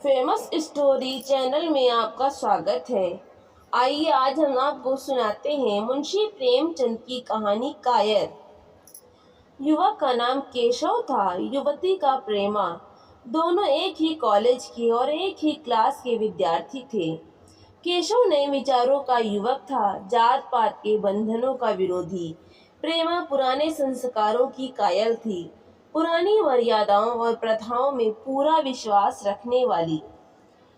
Famous story channel में आपका स्वागत है। आइए आज हम आपको सुनाते हैं मुंशी प्रेमचंद की कहानी कायर। युवक का नाम केशव था, युवती का प्रेमा। दोनों एक ही कॉलेज के और एक ही क्लास के विद्यार्थी थे। केशव नए विचारों का युवक था, जात पात के बंधनों का विरोधी। प्रेमा पुराने संस्कारों की कायल थी, पुरानी मर्यादाओं और प्रथाओं में पूरा विश्वास रखने वाली।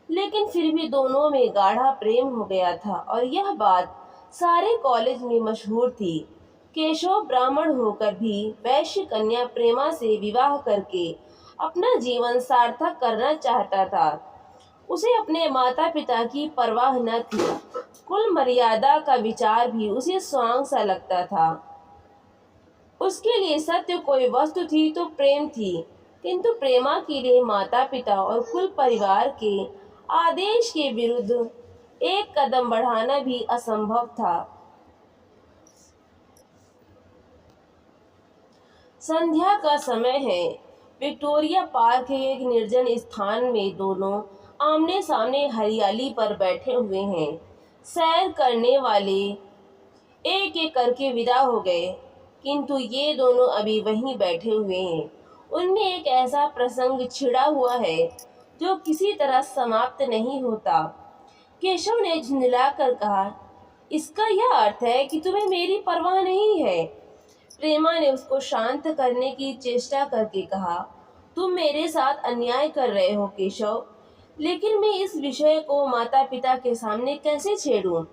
लेकिन फिर भी दोनों में गाढ़ा प्रेम हो गया था और यह बात सारे कॉलेज में मशहूर थी। केशव ब्राह्मण होकर भी वैश्य कन्या प्रेमा से विवाह करके अपना जीवन सार्थक करना चाहता था। उसे अपने माता पिता की परवाह न थी, कुल मर्यादा का विचार भी उसे स्वांग सा लगता था। उसके लिए सत्य कोई वस्तु थी तो प्रेम थी, किंतु प्रेमा के लिए माता पिता और कुल परिवार के आदेश के विरुद्ध एक कदम बढ़ाना भी असंभव था। संध्या का समय है। विक्टोरिया पार्क के एक निर्जन स्थान में दोनों आमने सामने हरियाली पर बैठे हुए हैं। सैर करने वाले एक एक करके विदा हो गए, किंतु ये दोनों अभी वहीं बैठे हुए हैं। उनमें एक ऐसा प्रसंग छिड़ा हुआ है जो किसी तरह समाप्त नहीं होता। केशव ने झुंझलाकर कहा, इसका यह अर्थ है कि तुम्हें मेरी परवाह नहीं है। प्रेमा ने उसको शांत करने की चेष्टा करके कहा, तुम मेरे साथ अन्याय कर रहे हो केशव, लेकिन मैं इस विषय को माता पिता के सामने कैसे छेड़ूं?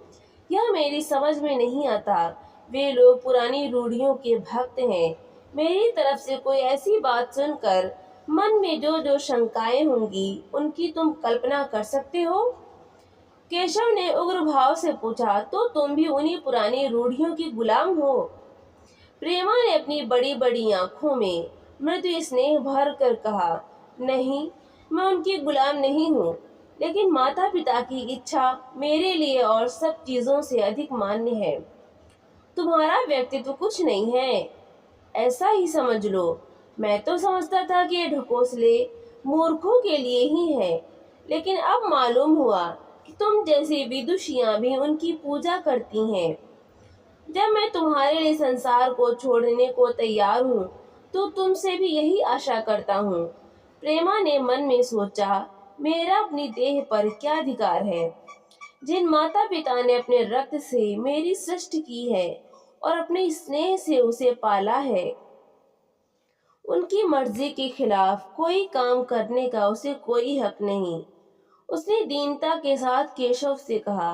यह मेरी समझ में नहीं आता। वे लोग पुरानी रूढ़ियों के भक्त हैं। मेरी तरफ से कोई ऐसी बात सुनकर मन में जो जो शंकाएं होंगी उनकी तुम कल्पना कर सकते हो? केशव ने उग्र भाव से पूछा, तो तुम भी उन्हीं पुरानी रूढ़ियों की गुलाम हो? प्रेमा ने अपनी बड़ी बड़ी आंखों में मृदु स्नेह भर कर कहा, नहीं, मैं उनकी गुलाम नहीं हूँ, लेकिन माता पिता की इच्छा मेरे लिए और सब चीजों से अधिक मान्य है। तुम्हारा व्यक्तित्व कुछ नहीं है, ऐसा ही समझ लो। मैं तो समझता था कि ये ढकोसले मूर्खों के लिए ही है, लेकिन अब मालूम हुआ कि तुम जैसी विदुषियां भी उनकी पूजा करती हैं। जब मैं तुम्हारे लिए संसार को छोड़ने को तैयार हूँ, तो तुमसे भी यही आशा करता हूँ। प्रेमा ने मन में सोचा, मेरा अपनी देह पर क्या अधिकार है? जिन माता पिता ने अपने रक्त से मेरी सृष्टि की है और अपने स्नेह से उसे पाला है, उनकी मर्जी के खिलाफ कोई काम करने का उसे कोई हक नहीं। उसने दीनता के साथ केशव से कहा,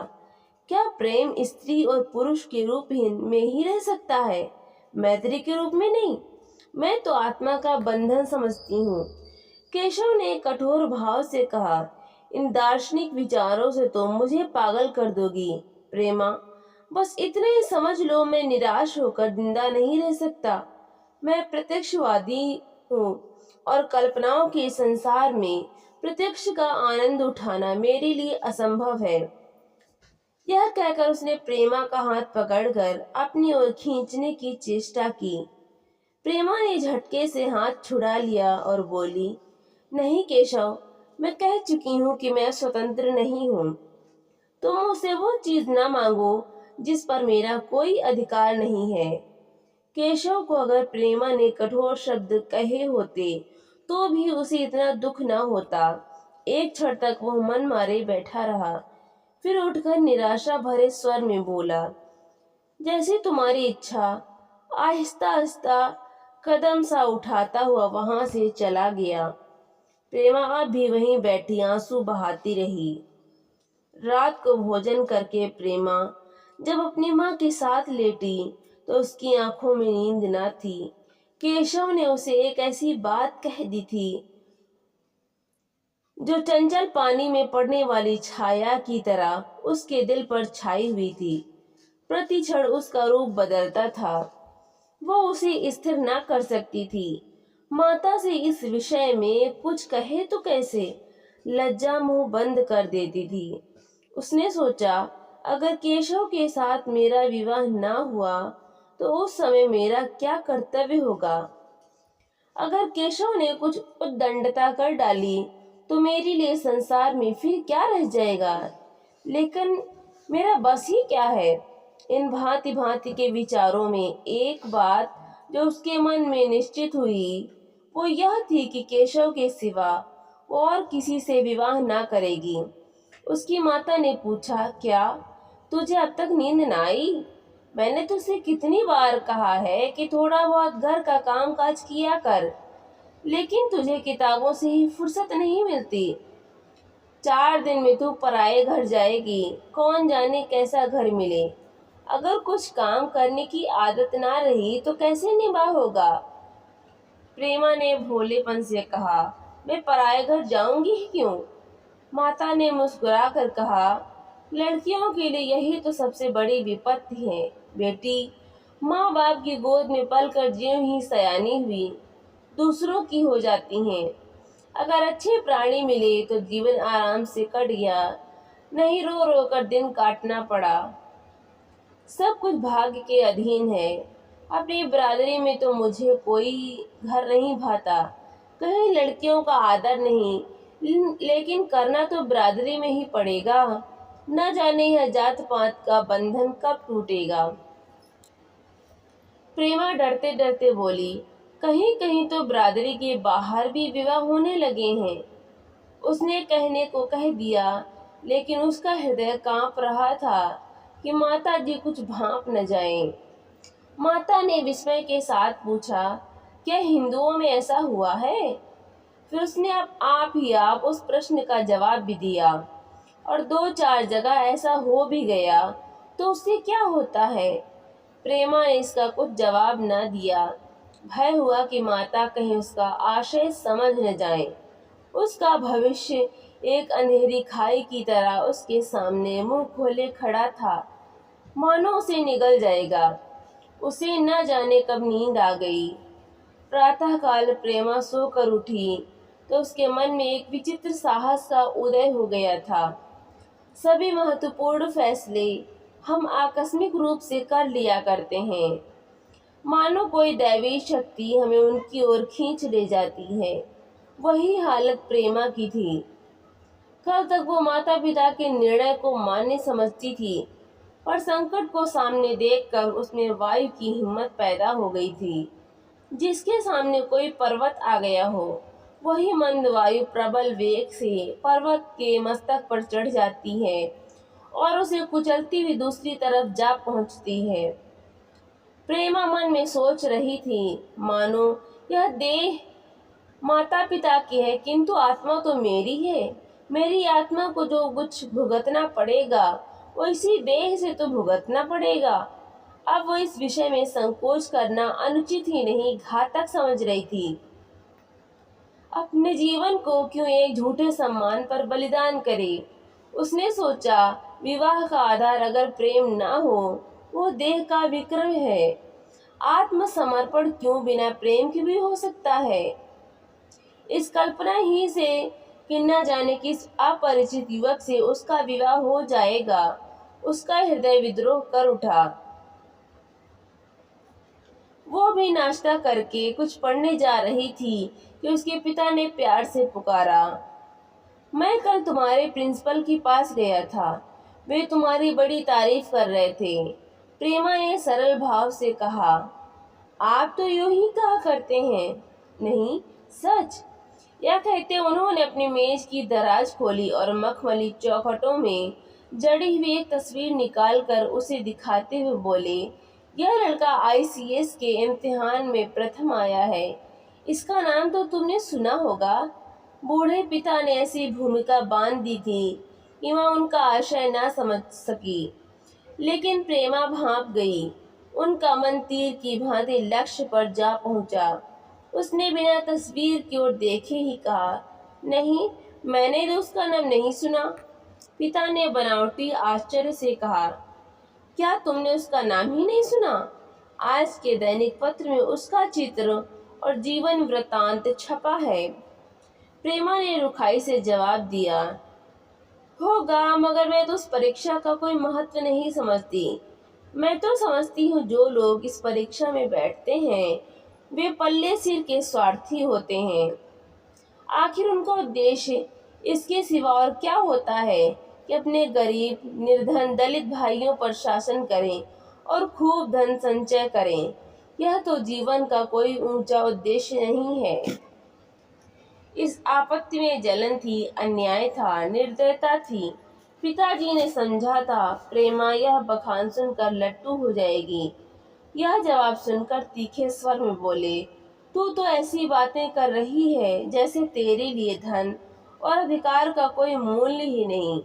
क्या प्रेम स्त्री और पुरुष के रूप में ही रह सकता है, मैत्री के रूप में नहीं? मैं तो आत्मा का बंधन समझती हूँ। केशव ने कठोर भाव से कहा, इन दार्शनिक विचारों से तुम मुझे पागल कर दोगी प्रेमा। बस इतना ही समझ लो, मैं निराश होकर जिंदा नहीं रह सकता। मैं प्रत्यक्षवादी हूँ और कल्पनाओं के संसार में प्रत्यक्ष का आनंद उठाना मेरे लिए असंभव है। यह कहकर उसने प्रेमा का हाथ पकड़कर अपनी ओर खींचने की चेष्टा की। प्रेमा ने झटके से हाथ छुड़ा लिया और बोली, नहीं केशव, मैं कह चुकी हूँ कि मैं स्वतंत्र नहीं हूँ। तुम मुझसे वो चीज न मांगो जिस पर मेरा कोई अधिकार नहीं है। केशव को अगर प्रेमा ने कठोर शब्द कहे होते तो भी उसे इतना दुख न होता। एक क्षण तक वह मन मारे बैठा रहा, फिर उठकर निराशा भरे स्वर में बोला, जैसी तुम्हारी इच्छा। आहिस्ता आहिस्ता कदम सा उठाता हुआ वहां से चला गया। प्रेमा अब भी वहीं बैठी आंसू बहाती रही। रात को भोजन करके प्रेमा जब अपनी माँ के साथ लेटी तो उसकी आंखों में नींद न थी। केशव ने उसे एक ऐसी बात कह दी थी जो चंचल पानी में पड़ने वाली छाया की तरह उसके दिल पर छाई हुई थी। प्रति क्षण उसका रूप बदलता था। वो उसे स्थिर न कर सकती थी। माता से इस विषय में कुछ कहे तो कैसे, लज्जा मुंह बंद कर देती थी। उसने सोचा, अगर केशव के साथ मेरा विवाह न हुआ तो उस समय मेरा क्या कर्तव्य होगा? अगर केशव ने कुछ उद्दंडता कर डाली तो मेरे लिए संसार में फिर क्या रह जाएगा। लेकिन मेरा बस ही क्या है। इन भांति भांति के विचारों में एक बात जो उसके मन में निश्चित हुई वो यह थी कि केशव के सिवा वो और किसी से विवाह ना करेगी। उसकी माता ने पूछा, क्या तुझे अब तक नींद न आई? मैंने तुझसे कितनी बार कहा है कि थोड़ा बहुत घर का काम काज किया कर, लेकिन तुझे किताबों से ही फुर्सत नहीं मिलती। 4 दिन में तू पराए घर जाएगी, कौन जाने कैसा घर मिले। अगर कुछ काम करने की आदत ना रही तो कैसे निभा होगा। प्रेमा ने भोलेपन से कहा, मैं पराए घर जाऊंगी ही क्यों। माता ने मुस्कुरा कर कहा, लड़कियों के लिए यही तो सबसे बड़ी विपत्ति है बेटी। माँ बाप की गोद में पलकर ज्यों ही सयानी हुई दूसरों की हो जाती हैं। अगर अच्छे प्राणी मिले तो जीवन आराम से कट गया, नहीं रो रो कर दिन काटना पड़ा। सब कुछ भाग्य के अधीन है। अपनी बिरादरी में तो मुझे कोई घर नहीं भाता, कहीं लड़कियों का आदर नहीं, लेकिन करना तो बिरादरी में ही पड़ेगा। न जाने यह जात पात का बंधन कब टूटेगा। प्रेमा डरते डरते बोली, कहीं कहीं तो बिरादरी के बाहर भी विवाह होने लगे हैं। उसने कहने को कह दिया, लेकिन उसका हृदय कांप रहा था कि माता जी कुछ भांप न जाएं। माता ने विस्मय के साथ पूछा, क्या हिंदुओं में ऐसा हुआ है? फिर उसने आप उस प्रश्न का जवाब भी दिया, और 2-4 जगह ऐसा हो भी गया तो उससे क्या होता है। प्रेमा ने इसका कुछ जवाब न दिया। भय हुआ कि माता कहीं उसका आशय समझ न जाए। उसका भविष्य एक अंधेरी खाई की तरह उसके सामने मुंह खोले खड़ा था, मानो उसे निगल जाएगा। उसे न जाने कब नींद आ गई। प्रातःकाल प्रेमा सोकर उठी तो उसके मन में एक विचित्र साहस का उदय हो गया था। सभी महत्वपूर्ण फैसले हम आकस्मिक रूप से कर लिया करते हैं, मानो कोई दैवी शक्ति हमें उनकी ओर खींच ले जाती है। वही हालत प्रेमा की थी। कल तक वो माता पिता के निर्णय को मान्य समझती थी, पर संकट को सामने देखकर उसमें वायु की हिम्मत पैदा हो गई थी। जिसके सामने कोई पर्वत आ गया हो, वही मंद वायु प्रबल वेग से पर्वत के मस्तक पर चढ़ जाती है और उसे कुचलती हुई दूसरी तरफ जा पहुंचती है। प्रेमा मन में सोच रही थी, मानो यह देह माता पिता की है, किंतु आत्मा तो मेरी है। मेरी आत्मा को जो कुछ भुगतना पड़ेगा वो इसी देह से तो भुगतना पड़ेगा। अब वो इस विषय में संकोच करना अनुचित ही नहीं, घातक समझ रही थी। अपने जीवन को क्यों एक झूठे सम्मान पर बलिदान करे। उसने सोचा, विवाह का आधार अगर प्रेम ना हो, वो देह का विक्रम है। आत्मसमर्पण क्यों बिना प्रेम के भी हो सकता है। इस कल्पना ही से कि न जाने किस अपरिचित युवक से उसका विवाह हो जाएगा, उसका हृदय विद्रोह कर उठा। वो भी नाश्ता करके कुछ पढ़ने जा रही थी कि उसके पिता ने प्यार से पुकारा, मैं कल तुम्हारे प्रिंसिपल के पास गया था, वे तुम्हारी बड़ी तारीफ कर रहे थे। प्रेमा ने सरल भाव से कहा, आप तो यूं ही कहा करते हैं। नहीं, सच। यह कहते उन्होंने अपनी मेज की दराज खोली और मखमली चौखटों में जड़ी हुई एक तस्वीर निकालकर उसे दिखाते हुए बोले, यह लड़का ICS के इम्तिहान में प्रथम आया है। इसका नाम तो तुमने सुना होगा। बूढ़े पिता ने ऐसी भूमिका बांध दी थी कि वह उनका आशय ना समझ सकी, लेकिन प्रेमा भांप गई। उनका मन तीर की भांति लक्ष्य पर जा पहुंचा। उसने बिना तस्वीर की ओर देखे ही कहा, नहीं, मैंने तो उसका नाम नहीं सुना। पिता ने बनावटी आश्चर्य से कहा, क्या तुमने उसका नाम ही नहीं सुना? आज के दैनिक पत्र में उसका चित्र और जीवन वृत्तांत छपा है। प्रेमा ने रुखाई से जवाब दिया, होगा, मगर मैं तो उस परीक्षा का कोई महत्व नहीं समझती। मैं तो समझती हूँ जो लोग इस परीक्षा में बैठते हैं वे पल्ले सिर के स्वार्थी होते हैं। आखिर उनका उद्देश्य इसके सिवा और क्या होता है कि अपने गरीब निर्धन दलित भाइयों पर शासन करें और खूब धन संचय करें। यह तो जीवन का कोई ऊंचा उद्देश्य नहीं है। इस आपत्ति में जलन थी, अन्याय था, निर्दयता थी। पिताजी ने समझा था प्रेमा यह बखान सुनकर लट्टू हो जाएगी। यह जवाब सुनकर तीखे स्वर में बोले, तू तो ऐसी बातें कर रही है जैसे तेरे लिए धन और अधिकार का कोई मूल्य ही नहीं।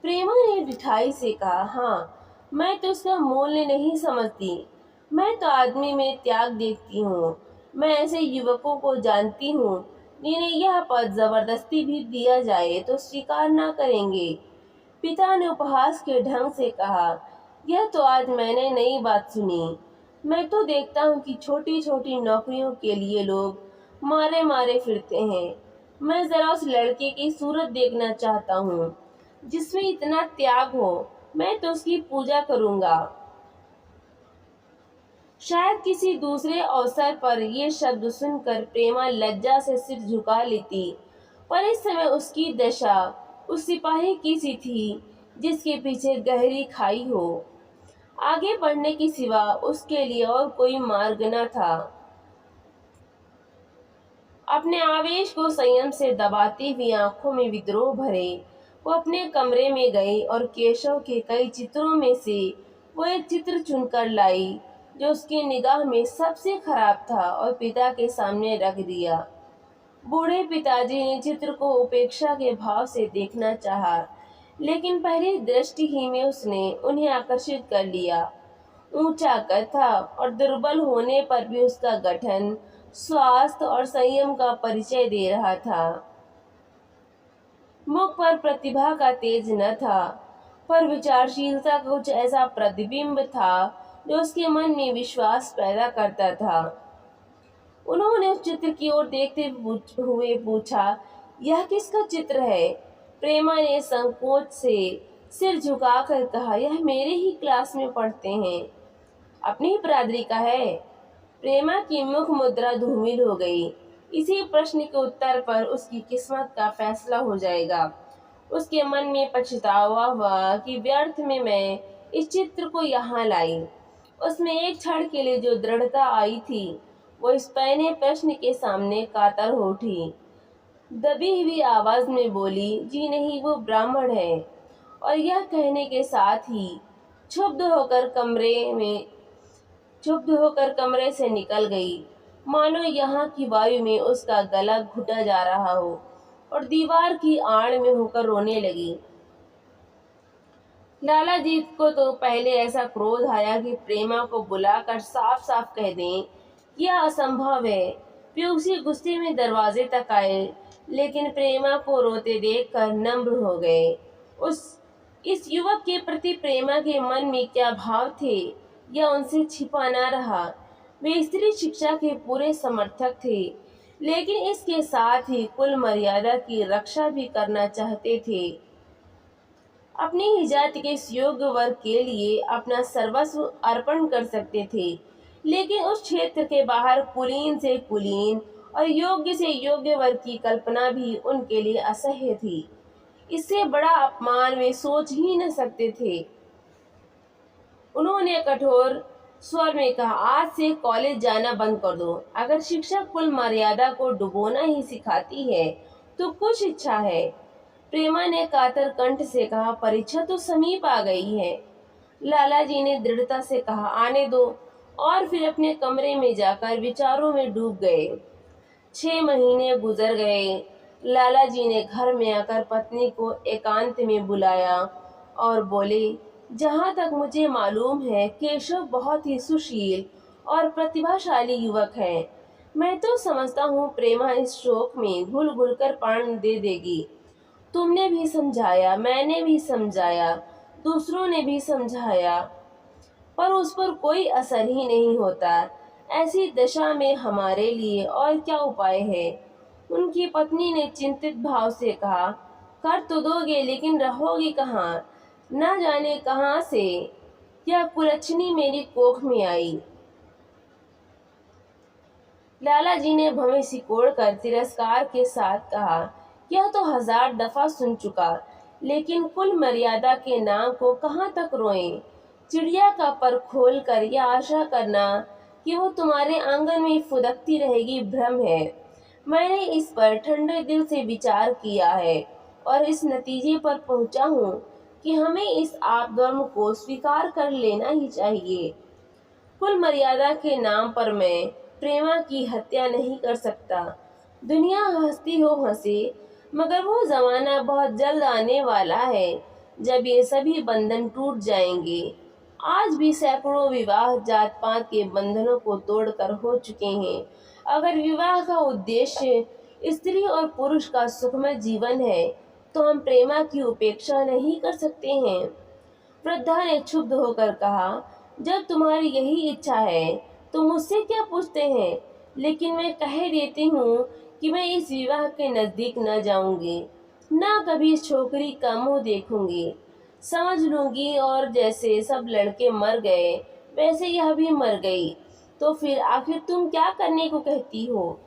प्रेमा ने मिठाई से कहा, हाँ, मैं तो उसका मूल्य नहीं समझती। मैं तो आदमी में त्याग देखती हूँ। मैं ऐसे युवकों को जानती हूँ जिन्हें यह पद जबरदस्ती भी दिया जाए तो स्वीकार न करेंगे। पिता ने उपहास के ढंग से कहा, यह तो आज मैंने नई बात सुनी। मैं तो देखता हूँ कि छोटी छोटी नौकरियों के लिए लोग मारे मारे फिरते हैं। मैं जरा उस लड़के की सूरत देखना चाहता हूँ जिसमें इतना त्याग हो। मैं तो उसकी पूजा करूंगा। शायद किसी दूसरे अवसर पर ये शब्द सुनकर प्रेमा लज्जा से सिर झुका लेती, पर इस समय उसकी दशा उस सिपाही की सी थी जिसके पीछे गहरी खाई हो। आगे बढ़ने की सिवा उसके लिए और कोई मार्ग न था। अपने आवेश को संयम से दबाती हुई आंखों में विद्रोह भरे वो अपने कमरे में गई और केशव के कई चित्रों में से वो एक चित्र चुनकर लाई जो उसकी निगाह में सबसे खराब था और पिता के सामने रख दिया। बूढ़े पिताजी ने चित्र को उपेक्षा के भाव से देखना चाहा, लेकिन पहली दृष्टि ही में उसने उन्हें आकर्षित कर लिया। ऊंचा कद था और दुर्बल होने पर भी उसका गठन स्वास्थ्य और संयम का परिचय दे रहा था। मुख पर प्रतिभा का तेज न था, पर विचारशीलता का कुछ ऐसा प्रतिबिंब था जो उसके मन में विश्वास पैदा करता था। उन्होंने उस चित्र की ओर देखते हुए पूछा, यह किसका चित्र है? प्रेमा ने संकोच से सिर झुकाकर कहा, यह मेरे ही क्लास में पढ़ते हैं। अपनी ही बरादरी का है। प्रेमा की मुख मुद्रा धूमिल हो गई। इसी प्रश्न के उत्तर पर उसकी किस्मत का फैसला हो जाएगा। उसके मन में पछतावा हुआ कि व्यर्थ में मैं इस चित्र को यहाँ लाई। उसमें एक क्षण के लिए जो दृढ़ता आई थी वो इस पहले प्रश्न के सामने कातर हो उठी। दबी हुई आवाज में बोली, जी नहीं, वो ब्राह्मण है। और यह कहने के साथ ही क्षुब्ध होकर कमरे से निकल गई, मानो यहाँ की वायु में उसका गला घुटा जा रहा हो, और दीवार की आड़ में होकर रोने लगी। लाला जी को तो पहले ऐसा क्रोध आया कि प्रेमा को बुलाकर साफ साफ कह दें यह असंभव है। वे उसी गुस्से में दरवाजे तक आए, लेकिन प्रेमा को रोते देखकर नम्र हो गए। इस युवक के प्रति प्रेमा के मन में क्या भाव थे यह उनसे छिपा न रहा। वे स्त्री शिक्षा के पूरे समर्थक थे, लेकिन इसके साथ ही कुल मर्यादा की रक्षा भी करना चाहते थे। अपनी ही जाति के इस योग्य वर्ग के लिए अपना सर्वस्व अर्पण कर सकते थे, लेकिन उस क्षेत्र के बाहर कुलीन से कुलीन और योग्य से योग्य वर्ग की कल्पना भी उनके लिए असह्य थी। इससे बड़ा अपमान वे सोच ही न सकते थे। उन्होंने कठोर स्वर में कहा, आज से कॉलेज जाना बंद कर दो। अगर शिक्षा कुल मर्यादा को डुबोना ही सिखाती है तो कुछ इच्छा है। प्रेमा ने कातर कंठ से कहा, परीक्षा तो समीप आ गई है। लाला जी ने दृढ़ता से कहा, आने दो, और फिर अपने कमरे में जाकर विचारों में डूब गए। 6 महीने गुजर गए। लाला जी ने घर में आकर पत्नी को एकांत में बुलाया और बोले, जहाँ तक मुझे मालूम है केशव बहुत ही सुशील और प्रतिभाशाली युवक है। मैं तो समझता हूँ प्रेमा इस शोक में घुल घुल कर प्राण दे देगी। तुमने भी समझाया, मैंने भी समझाया, दूसरों ने भी समझाया, पर उस पर कोई असर ही नहीं होता। ऐसी दशा में हमारे लिए और क्या उपाय है? उनकी पत्नी ने चिंतित भाव से कहा, कर तो दोगे, लेकिन रहोगे कहाँ? न जाने कहाँ से यह कुलच्छनी मेरी कोख में आई। लाला जी ने भवें सिकोड़ कर तिरस्कार के साथ कहा, यह तो 1000 दफा सुन चुका, लेकिन कुल मर्यादा के नाम को कहाँ तक रोएं। चिड़िया का पर खोल कर यह आशा करना कि वो तुम्हारे आंगन में फुदकती रहेगी भ्रम है। मैंने इस पर ठंडे दिल से विचार किया है और इस नतीजे पर पहुंचा हूँ कि हमें इस आपधर्म को स्वीकार कर लेना ही चाहिए। कुल मर्यादा के नाम पर मैं प्रेमा की हत्या नहीं कर सकता। दुनिया हंसती हो हंसे, मगर वो जमाना बहुत जल्द आने वाला है जब ये सभी बंधन टूट जाएंगे। आज भी सैकड़ों विवाह जात पात के बंधनों को तोड़कर हो चुके हैं। अगर विवाह का उद्देश्य स्त्री और पुरुष का सुखमय जीवन है, तो हम प्रेमा की उपेक्षा नहीं कर सकते हैं। वृद्धा ने क्षुब्ध होकर कहा, जब तुम्हारी यही इच्छा है तो मुझसे क्या पूछते हैं, लेकिन मैं कह देती हूँ कि मैं इस विवाह के नजदीक न जाऊंगी, न कभी इस छोकरी का मुंह देखूंगी। समझ लूंगी और जैसे सब लड़के मर गए वैसे यह भी मर गई। तो फिर आखिर तुम क्या करने को कहती हो?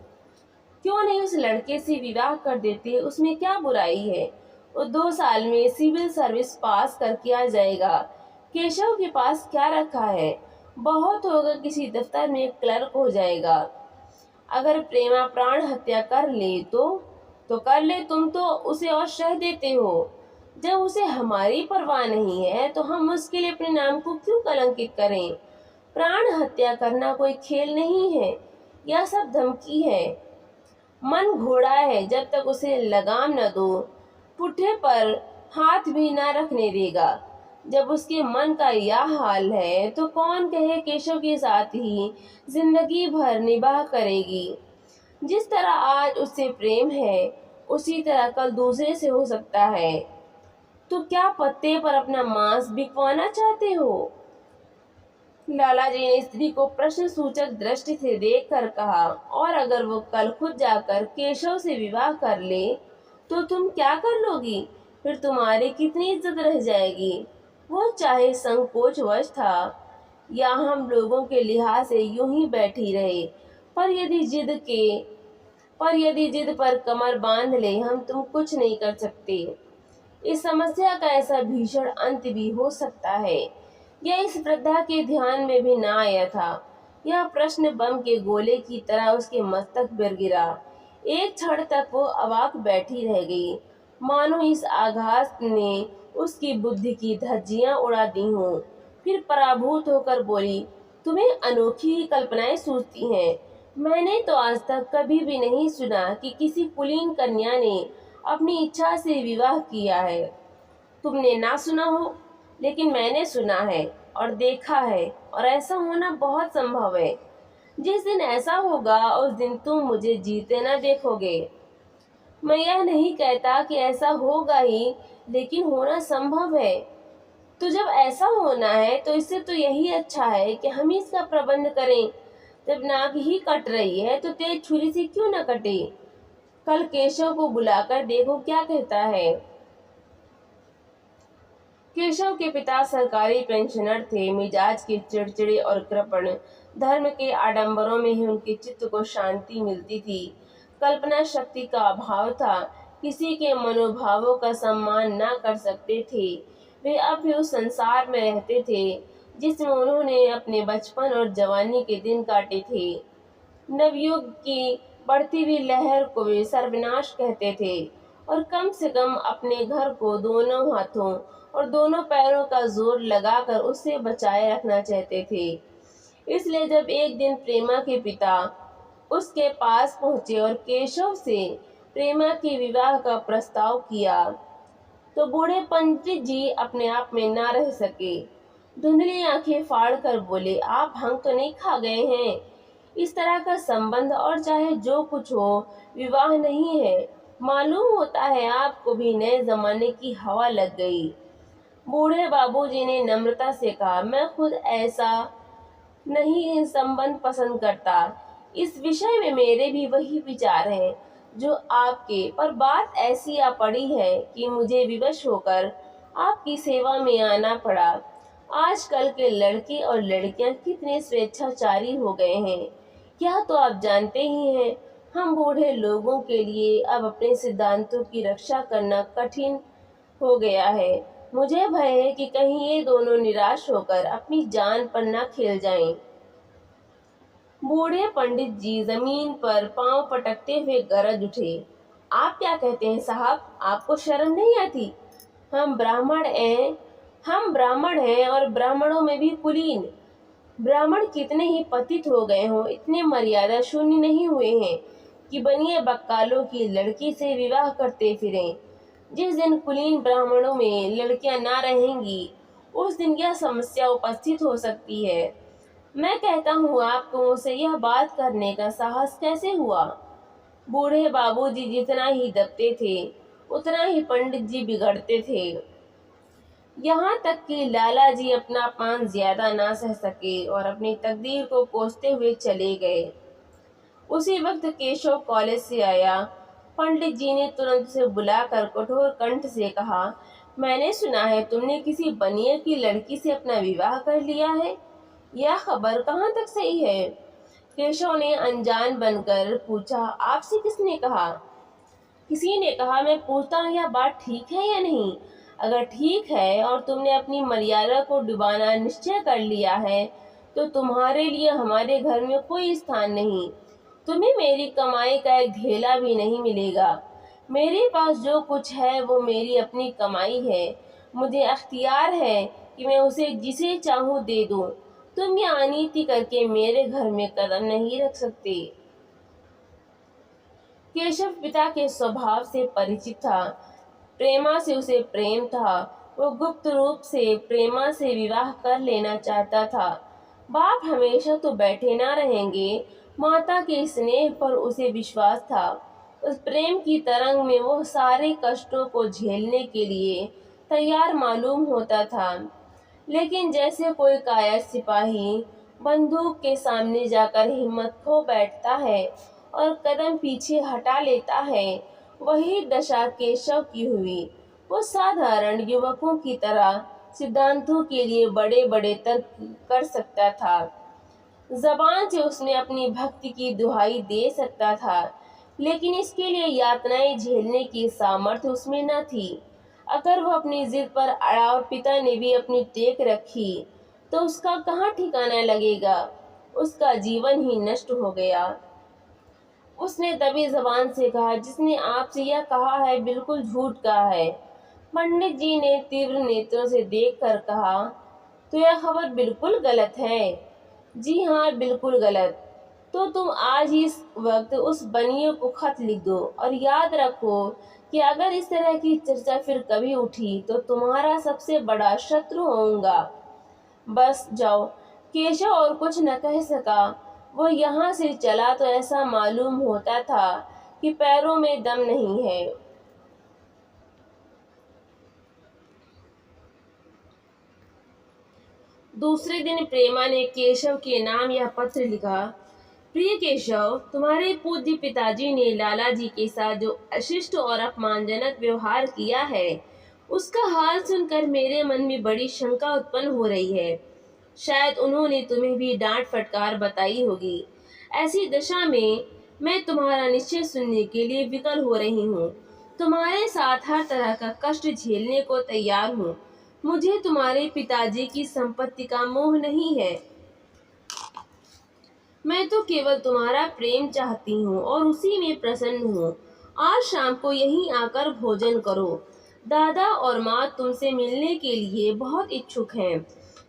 क्यों नहीं उस लड़के से विवाह कर देते, उसमें क्या बुराई है? वो 2 साल में सिविल सर्विस पास करके आ जाएगा। केशव के पास क्या रखा है? बहुत होगा किसी दफ्तर में क्लर्क हो जाएगा। अगर प्रेमा प्राण हत्या कर ले तो कर ले, तुम तो उसे और शह देते हो। जब उसे हमारी परवाह नहीं है तो हम उसके लिए अपने नाम को क्यों कलंकित करें? प्राण हत्या करना कोई खेल नहीं है, यह सब धमकी है। मन घोड़ा है, जब तक उसे लगाम न दो पुट्ठे पर हाथ भी न रखने देगा। जब उसके मन का यह हाल है तो कौन कहे केशव के साथ ही जिंदगी भर निभाह करेगी। जिस तरह आज उससे प्रेम है उसी तरह कल दूसरे से हो सकता है। तो क्या पत्ते पर अपना मांस बिकवाना चाहते हो? लाला जी ने स्त्री को प्रश्न सूचक दृष्टि से देखकर कहा, और अगर वो कल खुद जाकर केशव से विवाह कर ले तो तुम क्या कर लोगी? फिर तुम्हारी कितनी इज्जत रह जाएगी? वो चाहे संकोचवश था या हम लोगों के लिहाज से यूं ही बैठी रहे, पर यदि जिद पर कमर बांध ले हम तुम कुछ नहीं कर सकते। इस समस्या का ऐसा भीषण अंत भी हो सकता है, यह इस वृद्धा के ध्यान में भी ना आया था। यह प्रश्न बम के गोले की तरह उसके मस्तक पर गिरा। एक क्षण तक वो अवाक बैठी रह गई, मानो इस आघात ने उसकी बुद्धि की धज्जियां उड़ा दी हों। फिर पराभूत होकर बोली, तुम्हें अनोखी ही कल्पनाएं सूझती हैं। मैंने तो आज तक कभी भी नहीं सुना कि किसी कुलीन कन्या ने अपनी इच्छा से विवाह किया है। तुमने ना सुना हो, लेकिन मैंने सुना है और देखा है, और ऐसा होना बहुत संभव है। जिस दिन ऐसा होगा उस दिन तुम मुझे जीते न देखोगे। मैं यह नहीं कहता कि ऐसा होगा ही, लेकिन होना संभव है। तो जब ऐसा होना है तो इससे तो यही अच्छा है कि हम इसका प्रबंध करें। जब नाक ही कट रही है तो तेज छुरी से क्यों न कटे? कल केशव को बुलाकर देखो क्या कहता है। केशव के पिता सरकारी पेंशनर थे। मिजाज के चिड़चिड़े और कृपण, धर्म के आडंबरों में ही उनके चित्त को शांति मिलती थी। कल्पना शक्ति का अभाव था, किसी के मनोभावों का सम्मान न कर सकते थे। वे अब भी उस संसार में रहते थे जिसमें उन्होंने अपने बचपन और जवानी के दिन काटे थे। नवयुग की बढ़ती हुई लहर को वे सर्वनाश कहते थे, और कम से कम अपने घर को दोनों हाथों और दोनों पैरों का जोर लगाकर उससे बचाए रखना चाहते थे। इसलिए जब एक दिन प्रेमा के पिता उसके पास पहुंचे और केशव से प्रेमा के विवाह का प्रस्ताव किया, तो बूढ़े पंडित जी अपने आप में ना रह सके। धुंधली आंखें फाड़ कर बोले, आप भंग तो नहीं खा गए हैं? इस तरह का संबंध और चाहे जो कुछ हो, विवाह नहीं है। मालूम होता है आपको भी नए जमाने की हवा लग गई। बूढ़े बाबूजी ने नम्रता से कहा, मैं खुद ऐसा नहीं संबंध पसंद करता। इस विषय में मेरे भी वही विचार हैं जो आपके, पर बात ऐसी आ पड़ी है कि मुझे विवश होकर आपकी सेवा में आना पड़ा। आजकल के लड़के और लड़कियां कितने स्वेच्छाचारी हो गए हैं, क्या तो आप जानते ही हैं। हम बूढ़े लोगों के लिए अब अपने सिद्धांतों की रक्षा करना कठिन हो गया है। मुझे भय है कि कहीं ये दोनों निराश होकर अपनी जान पर न खेल जाएं। बूढ़े पंडित जी जमीन पर पांव पटकते हुए गरज उठे। आप क्या कहते हैं साहब, आपको शर्म नहीं आती? हम ब्राह्मण हैं, हम ब्राह्मण हैं और ब्राह्मणों में भी कुलीन। ब्राह्मण कितने ही पतित हो गए हों, इतने मर्यादा शून्य नहीं हुए हैं कि बनिए बक्कालों की लड़की से विवाह करते फिरें। जिस दिन कुलीन ब्राह्मणों में लड़कियां ना रहेंगी, उस दिन यह समस्या उपस्थित हो सकती है। मैं कहता हूँ, आपको मुझसे यह बात करने का साहस कैसे हुआ? बूढ़े बाबूजी जितना ही दबते थे, उतना ही पंडित जी बिगड़ते थे। यहाँ तक कि लाला जी अपना अपमान ज्यादा ना सह सके और अपनी तकदीर को कोसते हुए चले गए। उसी वक्त केशव कॉलेज से आया। पंडित जी ने तुरंत उसे बुलाकर कठोर कंठ से कहा, मैंने सुना है तुमने किसी बनिए की लड़की से अपना विवाह कर लिया है। यह खबर कहाँ तक सही है? केशव ने अनजान बनकर पूछा, आपसे किसने कहा? किसी ने कहा। मैं पूछता हूँ, यह बात ठीक है या नहीं? अगर ठीक है और तुमने अपनी मर्यादा को डुबाना निश्चय कर लिया है, तो तुम्हारे लिए हमारे घर में कोई स्थान नहीं। तुम्हें मेरी कमाई का एक ढेला भी नहीं मिलेगा। मेरे पास जो कुछ है वो मेरी अपनी कमाई है। मुझे अख्तियार है कि मैं उसे जिसे चाहूँ दे दूँ। तुम ये अनीति करके मेरे घर में कदम नहीं रख सकते। केशव पिता के स्वभाव से परिचित था। प्रेमा से उसे प्रेम था। वो गुप्त रूप से प्रेमा से विवाह कर लेना चाहता था। बाप हमेशा तो बैठे ना रहेंगे। माता के स्नेह पर उसे विश्वास था। उस प्रेम की तरंग में वो सारे कष्टों को झेलने के लिए तैयार मालूम होता था। लेकिन जैसे कोई कायर सिपाही बंदूक के सामने जाकर हिम्मत खो बैठता है और कदम पीछे हटा लेता है, वही दशा केशव की हुई। वो साधारण युवकों की तरह सिद्धांतों के लिए बड़े बड़े तर्क कर सकता था। जबान से उसने अपनी भक्ति की दुहाई दे सकता था, लेकिन इसके लिए यातनाएं झेलने की सामर्थ्य उसमें न थी। अगर वो अपनी जिद पर अड़ा और पिता ने भी अपनी टेक रखी, तो उसका कहाँ ठिकाना लगेगा? उसका जीवन ही नष्ट हो गया। उसने दबी जबान से कहा, जिसने आपसे यह कहा है बिल्कुल झूठ कहा है। पंडित जी ने तीव्र नेत्रों से देखकर कहा, तो यह खबर बिल्कुल गलत है? जी हाँ, बिल्कुल गलत। तो तुम आज ही इस वक्त उस बनिए को खत लिख दो और याद रखो कि अगर इस तरह की चर्चा फिर कभी उठी तो तुम्हारा सबसे बड़ा शत्रु होऊंगा। बस जाओ। केशव और कुछ न कह सका। वो यहाँ से चला तो ऐसा मालूम होता था कि पैरों में दम नहीं है। दूसरे दिन प्रेमा ने केशव के नाम यह पत्र लिखा, प्रिय केशव, तुम्हारे पूज्य पिताजी ने लाला जी के साथ जो अशिष्ट और अपमानजनक व्यवहार किया है, उसका हाल सुनकर मेरे मन में बड़ी शंका उत्पन्न हो रही है। शायद उन्होंने तुम्हें भी डांट फटकार बताई होगी। ऐसी दशा में मैं तुम्हारा निश्चय सुनने के लिए विकल हो रही हूँ। तुम्हारे साथ हर तरह का कष्ट झेलने को तैयार हूँ। मुझे तुम्हारे पिताजी की संपत्ति का मोह नहीं है। मैं तो केवल तुम्हारा प्रेम चाहती हूँ और उसी में प्रसन्न हूँ। आज शाम को यहीं आकर भोजन करो। दादा और माँ तुमसे मिलने के लिए बहुत इच्छुक हैं।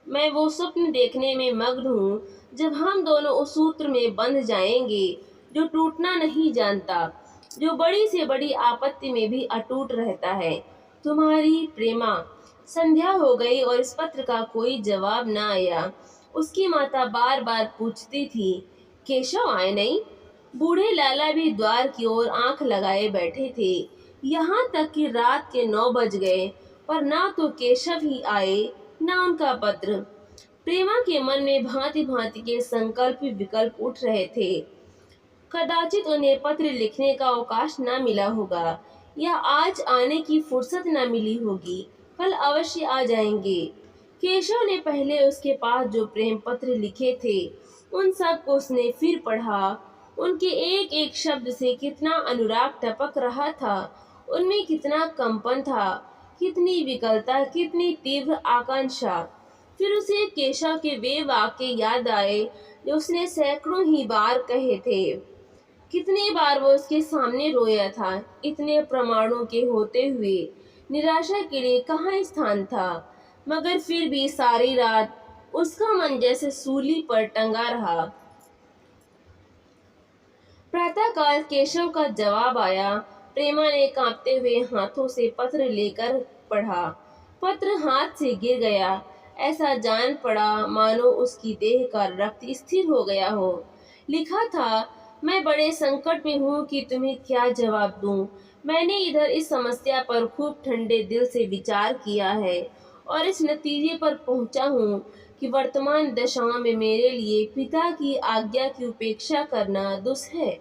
मैं वो स्वप्न देखने में मग्न हूँ जब हम दोनों उस सूत्र में बंध जाएंगे जो टूटना नहीं जानता, जो बड़ी से बड़ी आपत्ति में भी अटूट रहता है। तुम्हारी प्रेमा। संध्या हो गई और इस पत्र का कोई जवाब न आया। उसकी माता बार बार पूछती थी, केशव आए नहीं? बूढ़े लाला भी द्वार की ओर आंख लगाए बैठे थे। यहाँ तक कि रात के 9 बज गए, पर ना तो केशव ही आए, ना उनका पत्र। प्रेमा के मन में भांति भांति के संकल्प विकल्प उठ रहे थे। कदाचित उन्हें पत्र लिखने का अवकाश न मिला होगा, या आज आने की फुर्सत न मिली होगी। कल अवश्य आ जाएंगे। केशव ने पहले उसके पास जो प्रेम पत्र लिखे थे, उन सब को उसने फिर पढ़ा। उनके एक एक शब्द से कितना अनुराग टपक रहा था, उनमें कितना कंपन था, कितनी विकलता, कितनी तीव्र आकांक्षा। फिर उसे केशव के वे वाक्य याद आए जो उसने सैकड़ों ही बार कहे थे। कितनी बार वो उसके सामने रोया था। इतने प्रमाणों के होते हुए निराशा के लिए कहाँ स्थान था। मगर फिर भी सारी रात उसका मन जैसे सूली पर टंगा रहा। प्रातःकाल केशव का जवाब आया। प्रेमा ने कांपते हुए हाथों से पत्र लेकर पढ़ा। पत्र हाथ से गिर गया। ऐसा जान पड़ा मानो उसकी देह का रक्त स्थिर हो गया हो। लिखा था, मैं बड़े संकट में हूँ कि तुम्हें क्या जवाब दूं। मैंने इधर इस समस्या पर खूब ठंडे दिल से विचार किया है और इस नतीजे पर पहुंचा हूँ कि वर्तमान दशा में मेरे लिए पिता की आज्ञा की उपेक्षा करना दुस्सह है।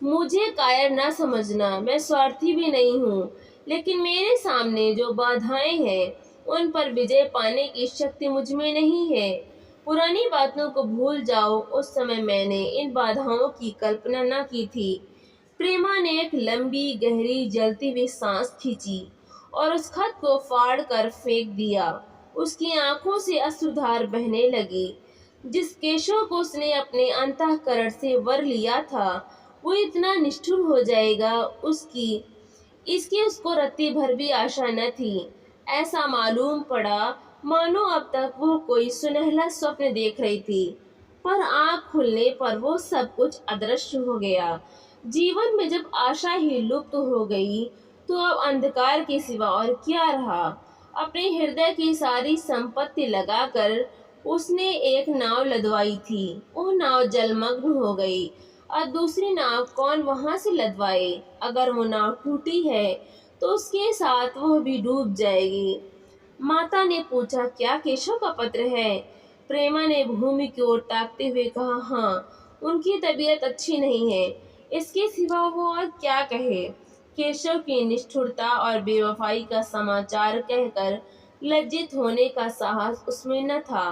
मुझे कायर न समझना, मैं स्वार्थी भी नहीं हूँ, लेकिन मेरे सामने जो बाधाएं हैं उन पर विजय पाने की शक्ति मुझ में नहीं है। पुरानी बातों को भूल जाओ, उस समय मैंने इन बाधाओं की कल्पना न की थी। प्रेमा ने एक लंबी गहरी जलती हुई सांस खींची और उस खत को फाड़ कर फेंक दिया। उसकी आंखों से अश्रुधार बहने लगी। जिस केशव को उसने अपने अंतःकरण से वर लिया था, वो इतना निष्ठुर हो जाएगा, इसकी उसको रत्ती भर भी आशा न थी। ऐसा मालूम पड़ा मानो अब तक वो कोई सुनहला स्वप्न देख रही थी, पर आँख खुलने पर वो सब कुछ अदृश्य हो गया। जीवन में जब आशा ही लुप्त हो गई, तो अब अंधकार के सिवा और क्या रहा। अपने हृदय की सारी संपत्ति लगाकर उसने एक नाव लदवाई थी। वो नाव जलमग्न हो गई। और दूसरी नाव कौन वहां से लदवाए। अगर वो नाव टूटी है तो उसके साथ वह भी डूब जाएगी। माता ने पूछा, क्या केशव का पत्र है? प्रेमा ने भूमि की ओर ताकते हुए कहा, हाँ, उनकी तबीयत अच्छी नहीं है। इसके सिवा वो और क्या कहे। केशव की निष्ठुरता और बेवफाई का समाचार कहकर लज्जित होने का साहस उसमें न था।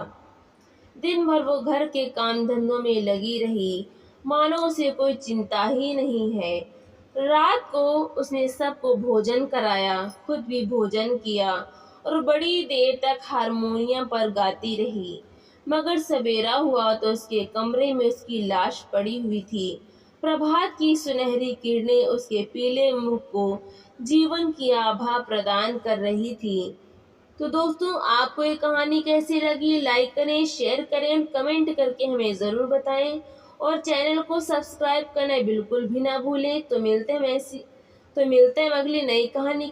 दिन भर वो घर के काम धंधों में लगी रही, मानो उसे कोई चिंता ही नहीं है। रात को उसने सबको भोजन कराया, खुद भी भोजन किया और बड़ी देर तक हारमोनियम पर गाती रही। मगर सवेरा हुआ तो उसके कमरे में उसकी लाश पड़ी हुई थी। प्रभात की सुनहरी किरणें उसके पीले मुख को जीवन की आभा प्रदान कर रही थी। तो दोस्तों, आपको ये कहानी कैसी लगी? लाइक करें, शेयर करें, कमेंट करके हमें ज़रूर बताएं और चैनल को सब्सक्राइब करना बिल्कुल भी ना भूलें। तो मिलते हैं अगली नई कहानी के